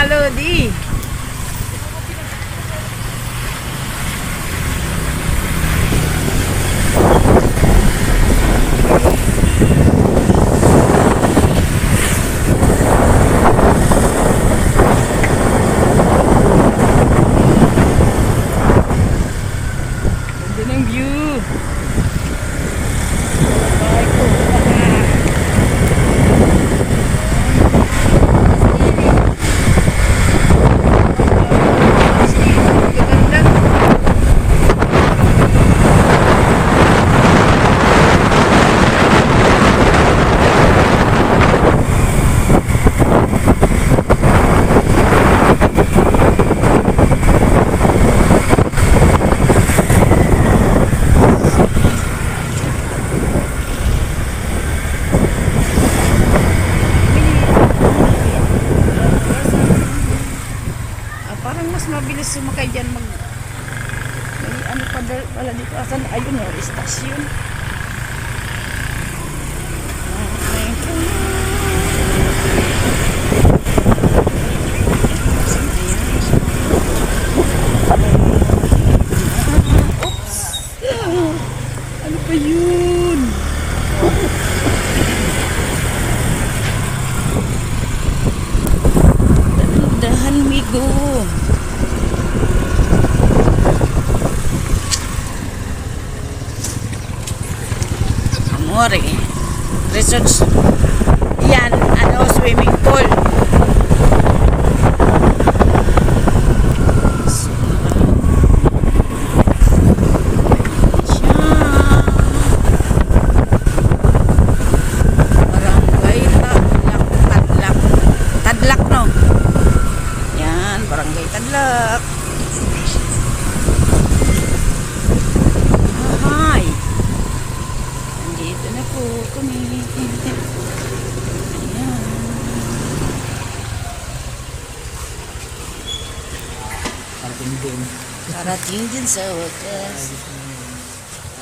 Lodi. Ganda ng view. Parang mas mabilis sumakay dyan may ano pa pala dito. Asan? Ayun o, istasyon. Oops! Ano pa yun? Dahan migo. Amore. Resorts. Yan, ano, swimming pool. Barangay Tadlak. Tadlak, no? Yan, Barangay Tadlak. Hi. Nandito na po kami. Ayan. Parating din sa wakas.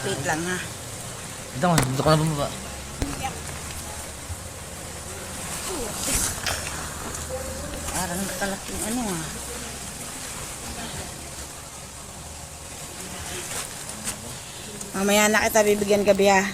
Wait lang ha. Dito ka na bumaba. Parang nakalaking ano ah. Mamaya na kita bibigyan gabi ah.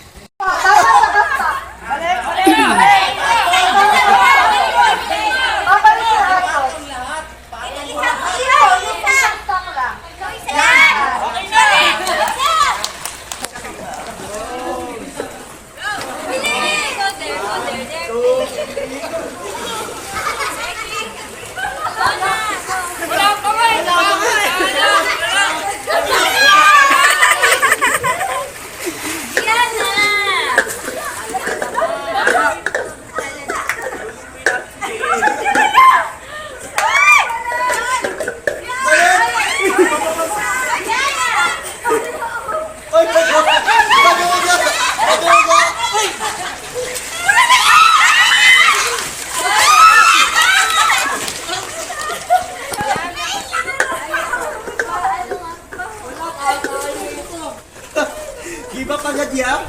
Iba pagad yan?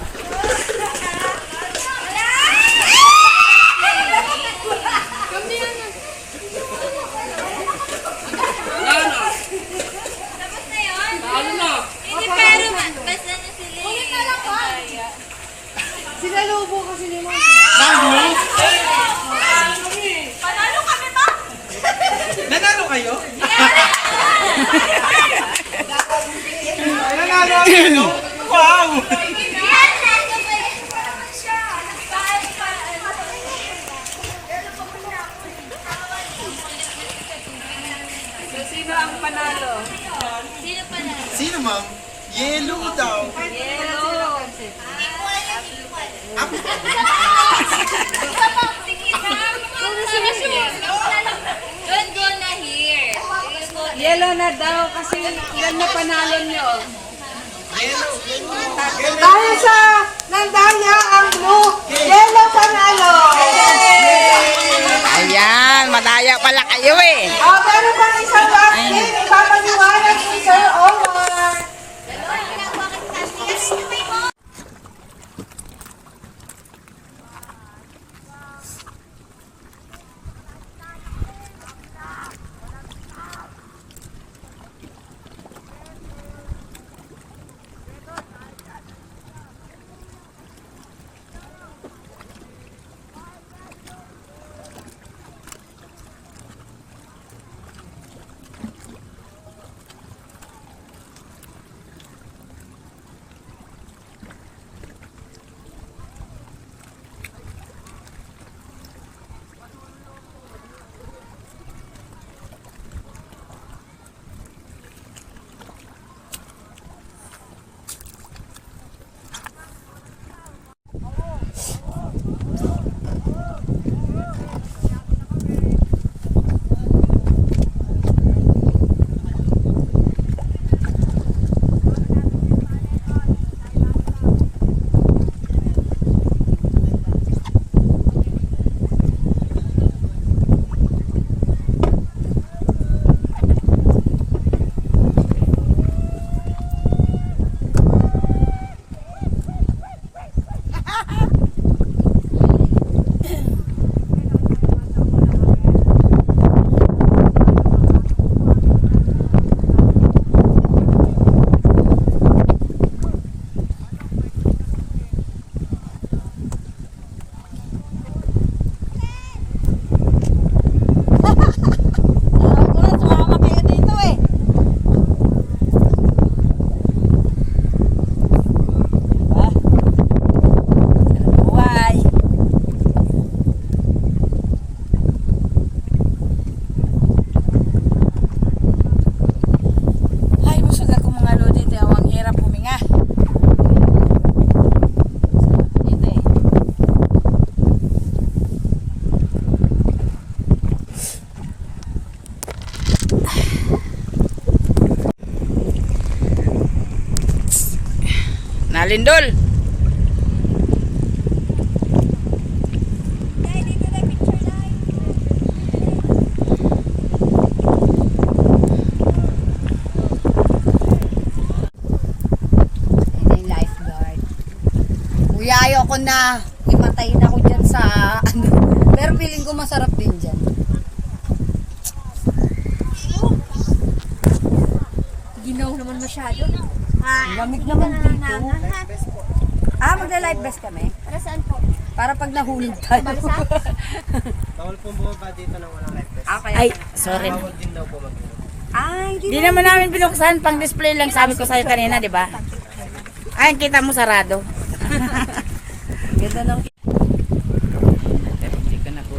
Sinalubo kasi ni Mama. Panalo kami ba? Nanalo kayo? Nanalo kayo? Wow! So, sino ang panalo? Sino panalo? Sino ma'am? Yellow daw. Yellow. Don't go na here. Yellow na daw kasi yan na panalo nyo. Yellow. Dahil sa nandaya ang blue, yellow panalo. Ayan, madaya pala kayo eh. Meron pang isang last game, ipapaliwanag ni Sir Omar. Lindol. Ay, lifeguard. Kuya, ayoko na. Himatayin ako dyan sa ano. Pero feeling ko masarap din dyan. Ginaw naman masyado. Lamig naman dito. Magla-live vest kami? Para saan po? Para pag nahulog tayo. Bawal po bumaba dito ng walang life vest. Ay, sorry. Bawal din daw po mag-inom. Ay, Di naman namin binuksan, pang display lang sabi ko sa'yo kanina, di ba? Ay, kita mo sarado. ganda ng Pero hindi ko na po.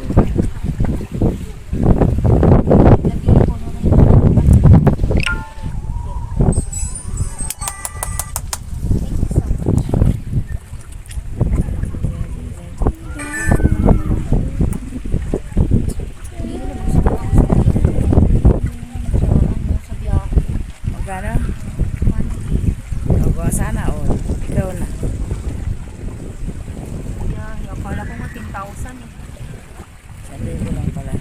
Magkano? Ogo, sana all. Ikaw na. Akala ko nga 10,000 eh. Sabi ko lang pala.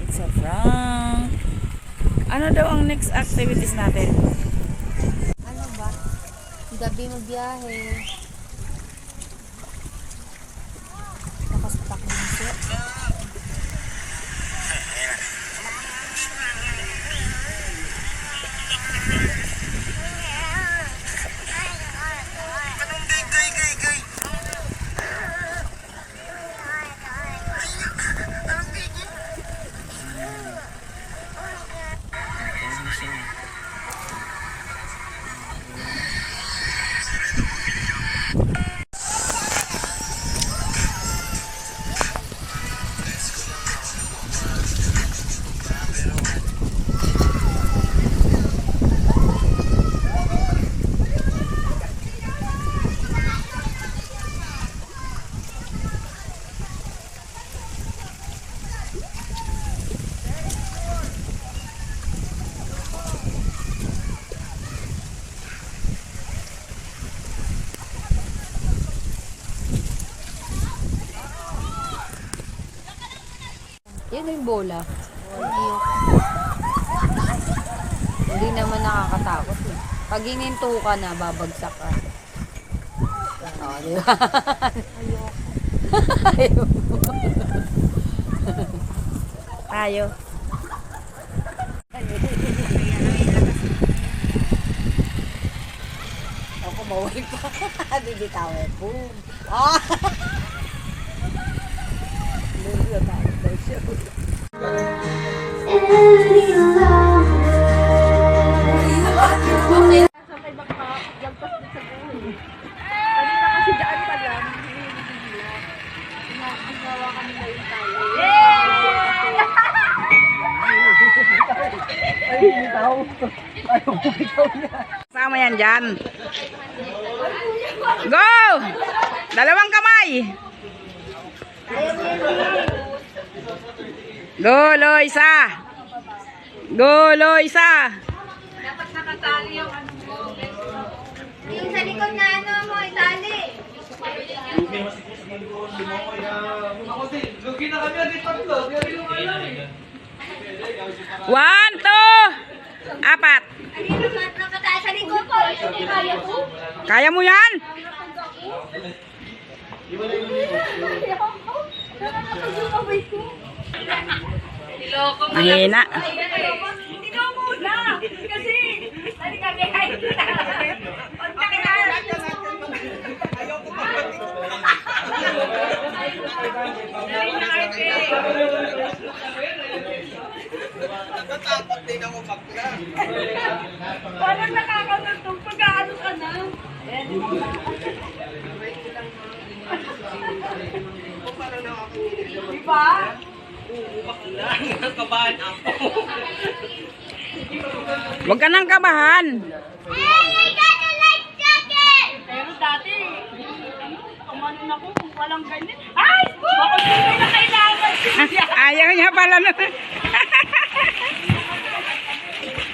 It's a prank. Ano daw ang next activities natin? Ano ba? Gabi magbiyahe. Nakastuck din siya. Yan yung bola. Hindi naman nakakatakot eh. Pag hininto ka na, babagsak ka. Oo, di ba? Tayo. Ako mawal pa. Bibitawin. Boom. Ah! Lulu na tayo siya. Sama yan dyan. Go! Dalawang kamay. Go, Loisa. Go, Loisa. Dapat nakatali yung ano mo. Yung sa likod na ano mo, itali. Ako din, lugi na kami agad tatlo. Pero yung alam eh. 1, 2, 4. Ano naman, nakatali sa likod ko. Hindi kaya ko. Kaya mo yan? Mahina. Hindi ko muna. Kasi, tali kami kahit na. Punta ka na. Natatakot din ako bakla. Parang nakakatutong pag-aano ka na. Diba? Kabahan ako. Huwag ka nang kabahan. Pero dati, kumanon ako kung walang ganyan. Ay! Bakit hindi na kailangan siya? Ayaw niya pala na.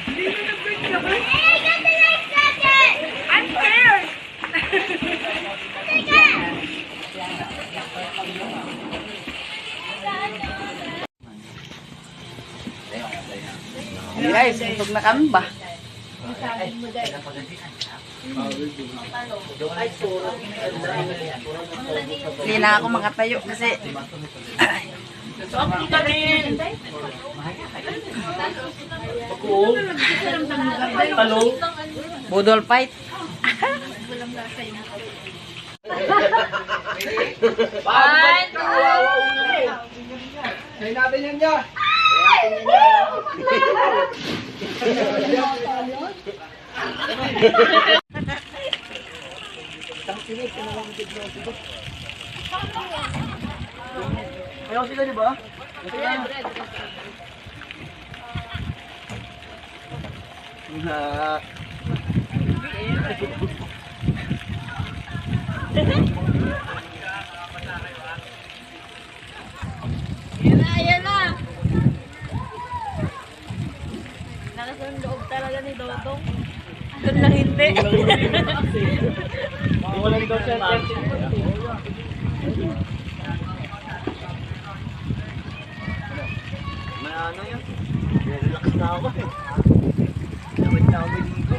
Hindi na nag-good ka ba? Guys, busog na kami ba? Hindi na ako makatayo kasi budol fight. Kaya natin yan niya. Ayaw sila, di ba? Ayan na! Nakasundoob talaga ni Dodong. Doon lang hindi. Walang daw siya. May ano yan? Relax na ako eh. Dapat na ako maligo.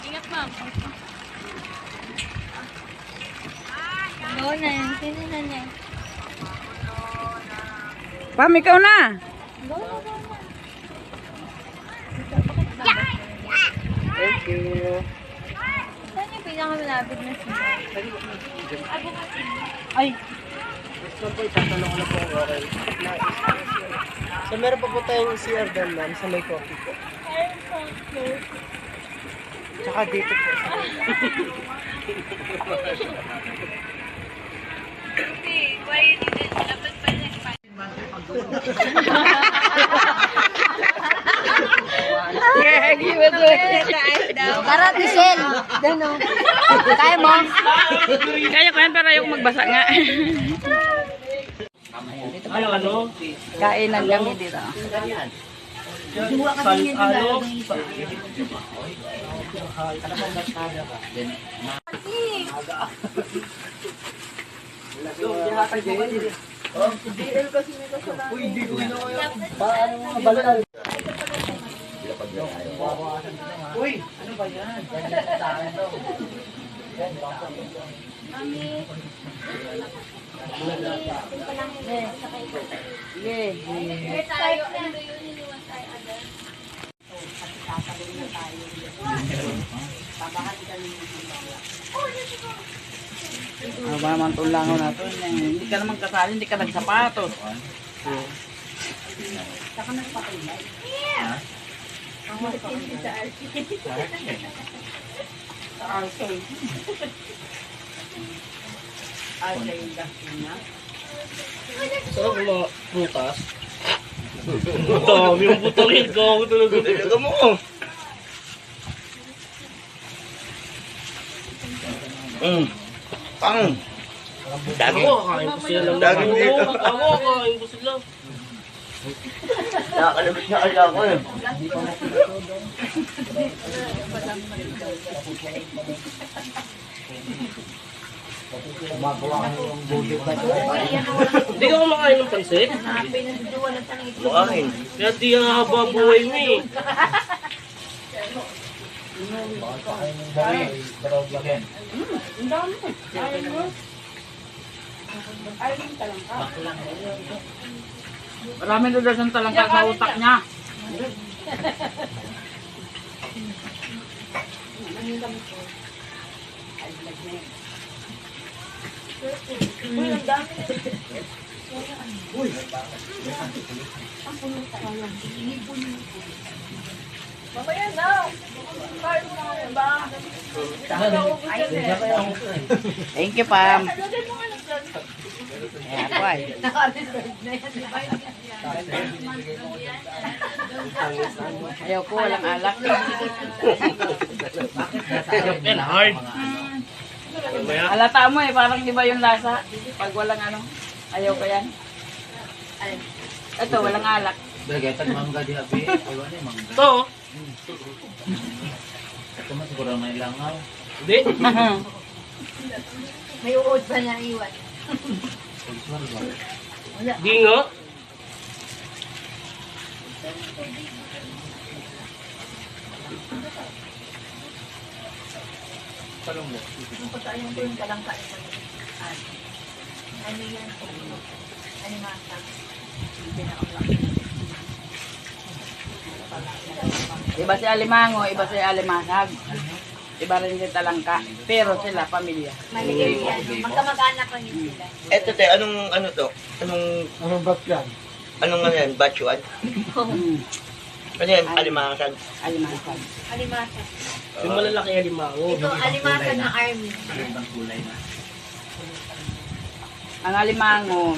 Ingat, ma'am. Oo na yan. Sino na niya? Pam, ikaw na. Thank you. Saan yung pinakamalapit na siya? Ay, So po, itatanong ko na po ako. Okay. So meron pa po tayong CR doon, ma'am, sa may coffee po. Tsaka dito po. Tara, Michelle. Dano. Kaya mo? kaya ko yan pero ayoko magbasa nga. Ay, ano? Kain lang kami dito. Ano ba naman itong langaw natin? Hindi ka naman kasali, hindi ka nagsapatos. Sarap mga prutas. Dami yung butangin ko. Ako talaga. Talaga mo. Pang! Dami ko. Kakain ko sila lang. Dami dito. Ako, kakain ko sila. Nakakalabit na kaya ako eh. Hindi ka kumakain ng pansit? Bukain. Kaya di ang haba buhay mo eh. Marami doon sa talangka sa utak niya. Thank you, Pam. Ayan po ay. Ayaw ko, walang alak. And hard. Halata mo eh, parang iba yung lasa. Pag walang ano, ayaw ko yan. Ito, walang alak. Bagay, mangga di habi. Ayaw na yung mangga. Ito. Ito mas siguro may langaw. Hindi. May uod pa niya iwan. Di nga. Talong mo. Yung pagkain ko yung kalangkain mo. Ano yan? Animata. Iba si Alimango, iba si Alimasag. Iba rin si Talangka. Pero sila, pamilya. Maligay yan. Magkamag-anak lang yun sila. Eto te, ano to? Anong batch yan? Anong ano yan? Batch 1? Ano yan? Alimangan. Alimasag. Alimasa. Yung malalaki alimango. Ito, alimasa ng army. Ibang kulay na. Ang Alimango,